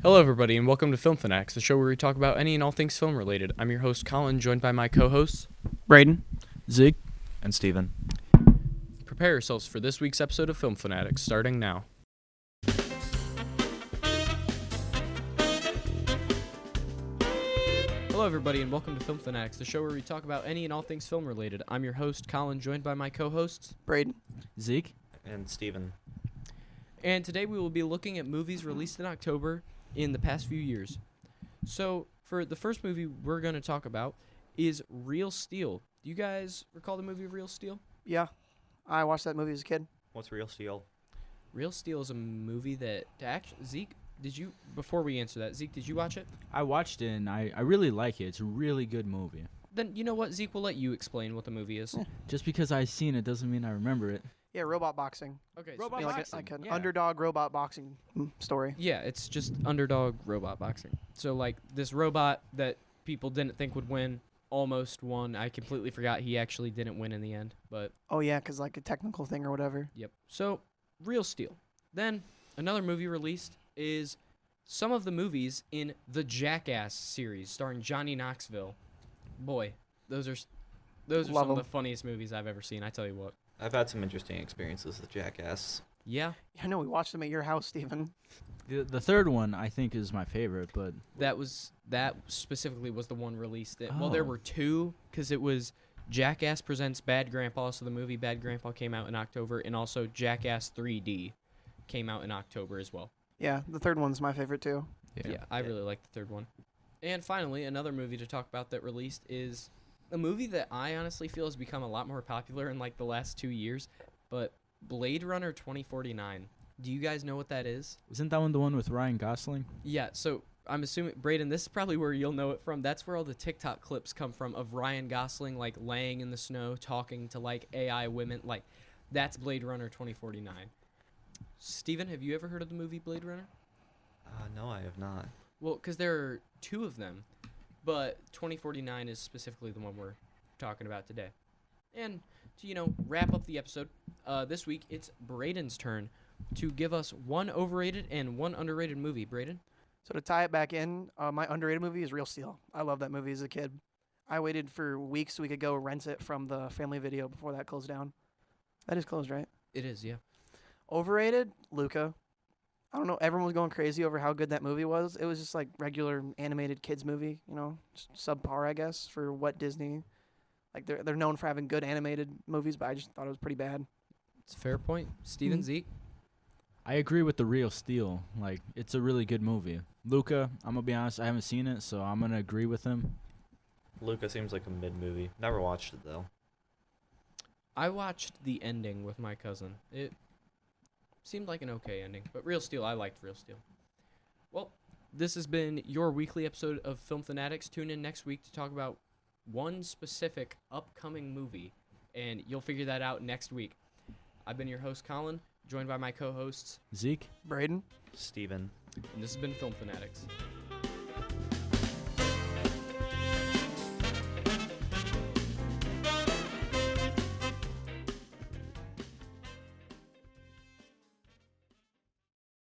Hello, everybody, and welcome to Film Fanatics, the show where we talk about any and all things film-related. I'm your host, Colin, joined by my co-hosts, Braden, Zeke, and Steven. Prepare yourselves for this week's episode of Film Fanatics, starting now. Hello, everybody, and welcome to Film Fanatics, the show where we talk about any and all things film-related. I'm your host, Colin, joined by my co-hosts, Braden, Zeke, And Steven. and today we will be looking at movies released in October in the past few years. So, for the first movie we're going to talk about is Real Steel. Do you guys recall the movie Real Steel? yeah, I watched that movie as a kid. What's Real Steel? Real Steel is a movie that actually, Zeke, before we answer that, Zeke, did you watch it? I watched it and I really like it. It's a really good movie. Then you know what, Zeke, we'll let you explain what the movie is. Just because I've seen it doesn't mean I remember it. Yeah, robot boxing. Okay. Robot Yeah, boxing. like an Yeah. underdog robot boxing story. Yeah, it's just underdog robot boxing. So like this robot that people didn't think would win almost won. I completely forgot he actually didn't win in the end, but Oh yeah, 'cause like a technical thing or whatever. yep. So Real Steel. Then another movie released is some of the movies in the Jackass series starring Johnny Knoxville. Boy, those are Love some of 'em. the funniest movies I've ever seen, I tell you what. I've had some interesting experiences with Jackass. Yeah, I know we watched them at your house, Steven. The third one I think is my favorite, but that specifically was the one released. Well, there Oh. were two, because it was Jackass Presents Bad Grandpa. So the movie Bad Grandpa came out in October, and also Jackass 3D came out in October as well. Yeah, the third one's my favorite too. Yeah, I really like the third one. And finally, another movie to talk about that released is a movie that I honestly feel has become a lot more popular in like the last 2 years, but Blade Runner 2049. Do you guys know what that is? isn't that one the one with Ryan Gosling? Yeah, so I'm assuming, Braden, this is probably where you'll know it from. That's where all the TikTok clips come from of Ryan Gosling, like, laying in the snow, talking to, like, AI women. Like, that's Blade Runner 2049. Steven, have you ever heard of the movie Blade Runner? No, I have not. Well, because there are two of them, but 2049 is specifically the one we're talking about today. And to, wrap up the episode, this week it's Braden's turn to give us one overrated and one underrated movie. Braden? So to tie it back in, my underrated movie is Real Steel. I love that movie as a kid. I waited for weeks so we could go rent it from the Family Video before that closed down. That is closed, right? It is, yeah. Overrated, Luca. I don't know. Everyone was going crazy over how good that movie was. It was just like regular animated kids movie, just subpar, I guess, for what Disney. Like they're known for having good animated movies, but I just thought it was pretty bad. It's a fair point. Steven, Mhm. Zeke? I agree with The Real Steel. Like, it's a really good movie. Luca, I'm going to be honest, I haven't seen it, so I'm going to agree with him. Luca seems like a mid-movie. Never watched it, though. I watched the ending with my cousin. It seemed like an okay ending, but Real Steel, I liked Real Steel. Well, this has been your weekly episode of Film Fanatics. Tune in next week to talk about one specific upcoming movie, and you'll figure that out next week. I've been your host, Colin, joined by my co-hosts, Zeke? Braden? Steven. and this has been Film Fanatics.